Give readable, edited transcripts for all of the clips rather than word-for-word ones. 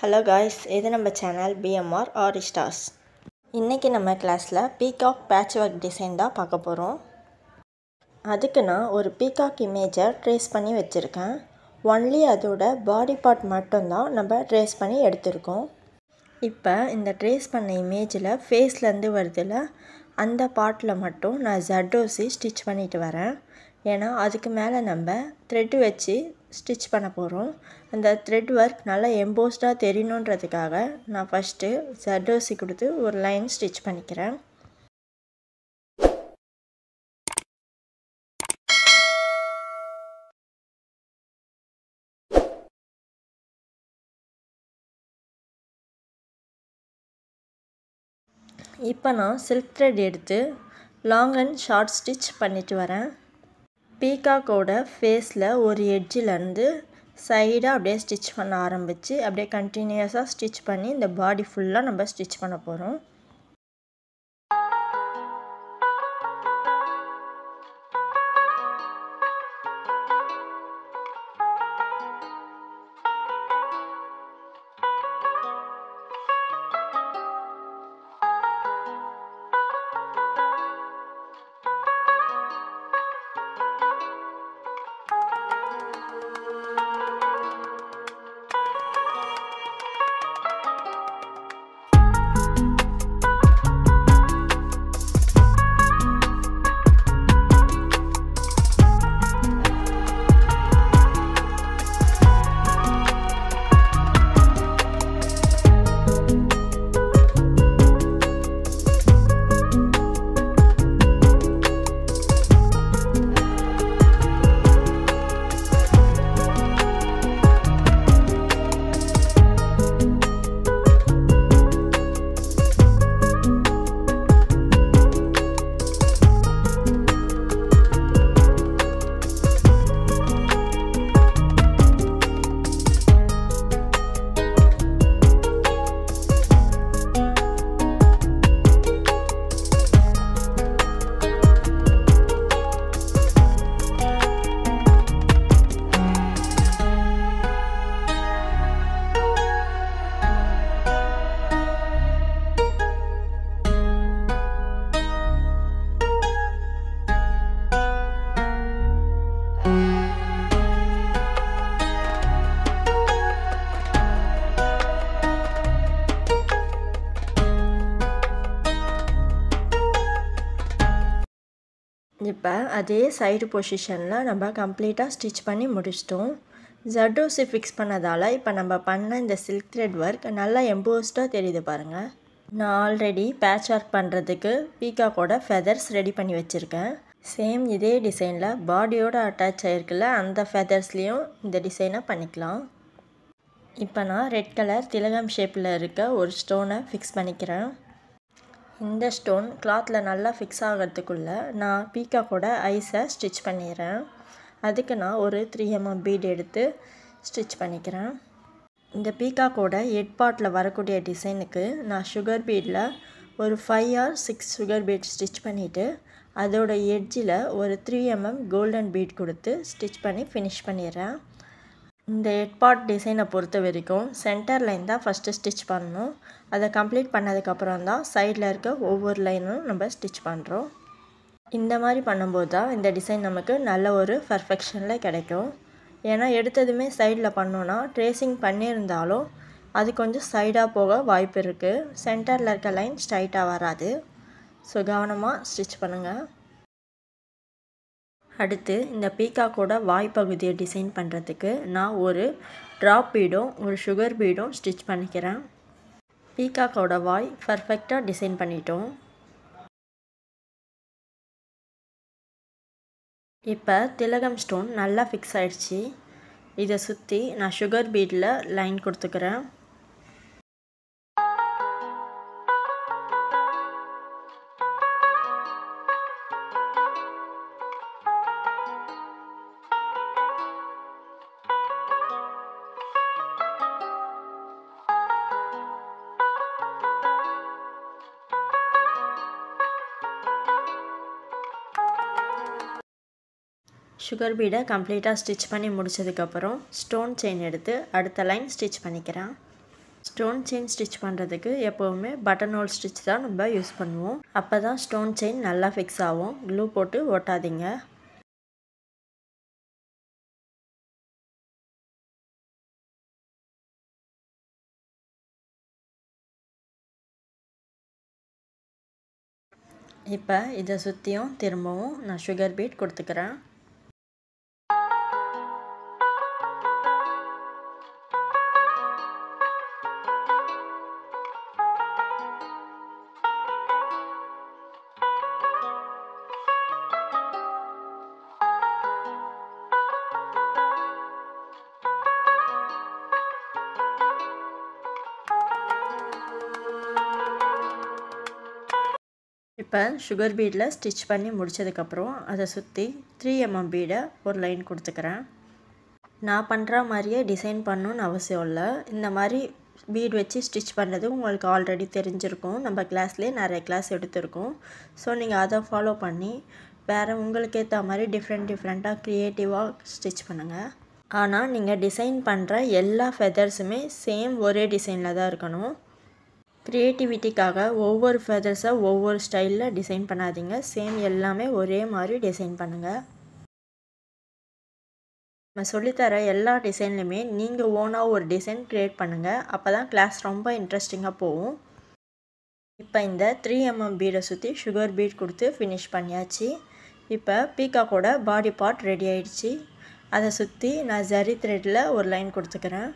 Hello guys, இது நம்ம channel BMR Art Stars. இன்னைக்கு நம்ம கிளாஸ்ல பீகாக் பேட்ச்வொர்க் டிசைன் தான் பார்க்க போறோம். அதுக்கு நான் ஒரு பீகாக் இமேஜை ட்ரேஸ் பண்ணி வச்சிருக்கேன். ஒன்லி அதோட பாடி பார்ட் மட்டும் தான் நம்ம ட்ரேஸ் பண்ணி எடுத்துருக்கோம். இப்போ இந்த ட்ரேஸ் பண்ண இமேஜில் ஃபேஸ்ல இருந்து வருதுல அந்த பார்ட்டில் மட்டும் நான் ஜர்டோசி ஸ்டிச் பண்ணிட்டு வரேன். ஏன்னா அதுக்கு மேலே நம்ம த்ரெட் வச்சு ஸ்டிச் பண்ண போகிறோம். அந்த த்ரெட் ஒர்க் நல்லா எம்போஸ்டாக தெரியணுன்றதுக்காக நான் ஃபஸ்ட்டு ஜர்டோசி கொடுத்து ஒரு லைன் ஸ்டிச் பண்ணிக்கிறேன். இப்போ நான் சில்க் த்ரெட் எடுத்து லாங் அண்ட் ஷார்ட் ஸ்டிச் பண்ணிட்டு வரேன். பீகாக்கோட ஃபேஸில் ஒரு எட்ஜிலேருந்து சைடாக அப்படியே ஸ்டிச் பண்ண ஆரம்பித்து அப்படியே கண்டினியூஸாக ஸ்டிச் பண்ணி இந்த பாடி ஃபுல்லாக நம்ம ஸ்டிச் பண்ண போகிறோம். இப்போ அதே சைடு பொசிஷனில் நம்ம கம்ப்ளீட்டாக ஸ்டிச் பண்ணி முடிச்சிட்டோம். ஜர்டோசி ஃபிக்ஸ் பண்ணதால் இப்போ நம்ம பண்ண இந்த சில்க் த்ரெட் ஒர்க் நல்லா எம்போஸ்டாக தெரியுது பாருங்கள். நான் ஆல்ரெடி பேட்ச் ஒர்க் பண்ணுறதுக்கு பீகாக்கோட ஃபெதர்ஸ் ரெடி பண்ணி வச்சுருக்கேன். சேம் இதே டிசைனில் பாடியோடு அட்டாச் ஆகிருக்குல்ல அந்த ஃபெதர்ஸ்லேயும் இந்த டிசைனை பண்ணிக்கலாம். இப்போ நான் ரெட் கலர் திலகம் ஷேப்பில் இருக்க ஒரு ஸ்டோனை ஃபிக்ஸ் பண்ணிக்கிறேன். இந்த ஸ்டோன் கிளாத்தில் நல்லா ஃபிக்ஸ் ஆகிறதுக்குள்ளே நான் பீகாக்கோட ஐஸை ஸ்டிச் பண்ணிடுறேன். அதுக்கு நான் ஒரு 3mm பீட் எடுத்து ஸ்டிச் பண்ணிக்கிறேன். இந்த பீகாக்கோட ஹெட் பார்ட்டில் வரக்கூடிய டிசைனுக்கு நான் சுகர் பீடில் ஒரு 5 or 6 சுகர் பீட் ஸ்டிச் பண்ணிவிட்டு அதோட எட்ஜில் ஒரு 3mm கோல்டன் பீட் கொடுத்து ஸ்டிச் பண்ணி ஃபினிஷ் பண்ணிடுறேன். இந்த ஹெட் பார்ட் டிசைனை பொறுத்த வரைக்கும் சென்டர் லைன் தான் ஃபஸ்ட்டு ஸ்டிச் பண்ணணும். அதை கம்ப்ளீட் பண்ணதுக்கப்புறம் தான் சைடில் இருக்க ஒவ்வொரு லைனும் நம்ம ஸ்டிச் பண்ணுறோம். இந்த மாதிரி பண்ணும்போது தான் இந்த டிசைன் நமக்கு நல்ல ஒரு பர்ஃபெக்ஷனில் கிடைக்கும். ஏன்னா எடுத்ததுமே சைடில் பண்ணோன்னா ட்ரேசிங் பண்ணியிருந்தாலும் அது கொஞ்சம் சைடாக போக வாய்ப்பு இருக்குது. சென்டரில் இருக்க லைன் ஸ்ட்ரைட்டாக வராது. ஸோ கவனமாக ஸ்டிச் பண்ணுங்கள். அடுத்து இந்த பீகாக்கோட வாய்ப்பகுதியை டிசைன் பண்ணுறதுக்கு நான் ஒரு ட்ராப் பீடும் ஒரு சுகர் பீடும் ஸ்டிச் பண்ணிக்கிறேன். பீகாக்கோட வாய் பர்ஃபெக்டாக டிசைன் பண்ணிட்டோம். இப்போ திலகம் ஸ்டோன் நல்லா ஃபிக்ஸ் ஆகிடுச்சு. இதை சுற்றி நான் சுகர் பீடில் லைன் கொடுத்துக்கிறேன். சுகர் பீடை கம்ப்ளீட்டாக ஸ்டிச் பண்ணி முடிச்சதுக்கப்புறம் ஸ்டோன் செயின் எடுத்து அடுத்த லைன் ஸ்டிச் பண்ணிக்கிறேன். ஸ்டோன் செயின் ஸ்டிச் பண்ணுறதுக்கு எப்போவுமே பட்டன் ஹோல் ஸ்டிச் தான் நம்ம யூஸ் பண்ணுவோம். அப்போ தான் ஸ்டோன் செயின் நல்லா ஃபிக்ஸ் ஆகும். க்ளூ போட்டு ஒட்டாதீங்க. இப்போ இதை சுற்றியும் திரும்பவும் நான் சுகர் பீட் கொடுத்துக்கிறேன். இப்போ சுகர் பீடில் ஸ்டிச் பண்ணி முடித்ததுக்கப்புறம் அதை சுற்றி 3 mm பீடை ஒரு லைன் கொடுத்துக்கிறேன். நான் பண்ணுற மாதிரியே டிசைன் பண்ணணுன்னு அவசியம் இல்லை. இந்த மாதிரி பீட் வச்சு ஸ்டிச் பண்ணுறது உங்களுக்கு ஆல்ரெடி தெரிஞ்சிருக்கும். நம்ம கிளாஸ்லேயே நிறைய கிளாஸ் எடுத்திருக்கோம். ஸோ நீங்கள் அதை ஃபாலோ பண்ணி வேறு உங்களுக்கு ஏற்ற மாதிரி டிஃப்ரெண்ட்டாக க்ரியேட்டிவாக ஸ்டிச் பண்ணுங்கள். ஆனால் நீங்கள் டிசைன் பண்ணுற எல்லா ஃபெதர்ஸுமே சேம் ஒரே டிசைனில் தான் இருக்கணும். க்ரியேட்டிவிட்டிக்காக ஒவ்வொரு ஃபெதர்ஸை ஒவ்வொரு ஸ்டைலில் டிசைன் பண்ணாதீங்க. சேம் எல்லாமே ஒரே மாதிரி டிசைன் பண்ணுங்கள். நம்ம சொல்லித்தர எல்லா டிசைன்லையுமே நீங்கள் ஓனாக ஒரு டிசைன் க்ரியேட் பண்ணுங்கள். அப்போ தான் கிளாஸ் ரொம்ப இன்ட்ரெஸ்டிங்காக போகும். இப்போ இந்த 3 mm பீடை சுற்றி சுகர் பீட் கொடுத்து ஃபினிஷ் பண்ணியாச்சு. இப்போ பீகாக்கோட பாடி பார்ட் ரெடி ஆயிடுச்சு. அதை சுற்றி நான் ஜரி த்ரெட்டில் ஒரு லைன் கொடுத்துக்கிறேன்.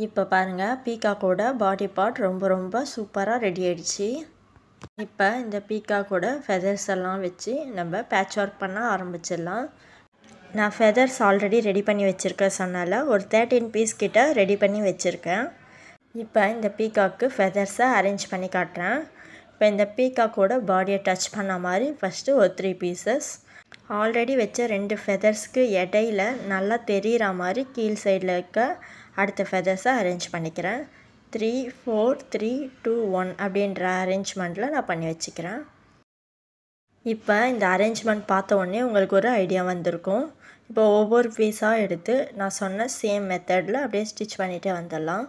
இப்போ பாருங்கள், பீகாக்கோட பாடி பார்ட் ரொம்ப சூப்பராக ரெடி ஆயிடுச்சு. இப்போ இந்த பீகாக்கோட ஃபெதர்ஸ் எல்லாம் வச்சு நம்ம பேட்ச் ஒர்க் பண்ண ஆரம்பிச்சிடலாம். நான் ஃபெதர்ஸ் ஆல்ரெடி ரெடி பண்ணி வச்சுருக்கேன் சொன்னால ஒரு 13 பீஸ் கிட்ட ரெடி பண்ணி வச்சுருக்கேன். இப்போ இந்த பீகாக்கு ஃபெதர்ஸை அரேஞ்ச் பண்ணி காட்டுறேன். இப்போ இந்த பீகாக்கோட பாடியை டச் பண்ண மாதிரி ஃபஸ்ட்டு ஒரு 3 பீசஸ் ஆல்ரெடி வச்ச 2 ஃபெதர்ஸ்க்கு இடையில நல்லா தெரிகிற மாதிரி கீழ் சைடில் இருக்க அடுத்த ஃபெதர்ஸை அரேஞ்ச் பண்ணிக்கிறேன். 3 4 3 2 1 அப்படின்ற அரேஞ்ச்மெண்ட்டில் நான் பண்ணி வச்சுக்கிறேன். இப்போ இந்த அரேஞ்ச்மெண்ட் பார்த்த உடனே உங்களுக்கு ஒரு ஐடியா வந்திருக்கும். இப்போ ஒவ்வொரு பீஸாக எடுத்து நான் சொன்ன சேம் மெத்தடில் அப்படியே ஸ்டிச் பண்ணிகிட்டே வந்துடலாம்.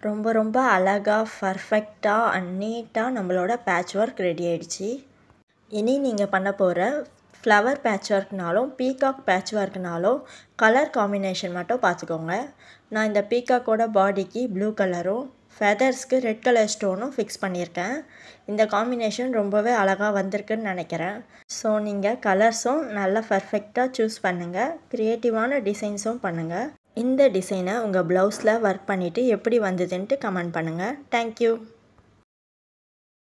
ரொம்ப ரொம்ப அழகாக பர்ஃபெக்டாக அண்ட் நீட்டாக நம்மளோட பேட்ச் ஒர்க் ரெடி ஆயிடுச்சு. இனி நீங்கள் பண்ண போகிற ஃப்ளவர் பேட்ச் ஒர்க்னாலும் பீகாக் பேட்ச் ஒர்க்னாலும் கலர் காம்பினேஷன் மட்டும் பார்த்துக்கோங்க. நான் இந்த பீகாக்கோட பாடிக்கு ப்ளூ கலரும் ஃபெதர்ஸ்க்கு ரெட் கலர் ஸ்டோனும் ஃபிக்ஸ் பண்ணியிருக்கேன். இந்த காம்பினேஷன் ரொம்பவே அழகாக வந்திருக்குன்னு நினைக்கிறேன். ஸோ நீங்கள் கலர்ஸும் நல்லா பர்ஃபெக்டாக சூஸ் பண்ணுங்கள், க்ரியேட்டிவான டிசைன்ஸும் பண்ணுங்கள். இந்த டிசைனை உங்கள் ப்ளவுஸில் ஒர்க் பண்ணிவிட்டு எப்படி வந்ததுன்ட்டு கமெண்ட் பண்ணுங்கள். தேங்க்யூ.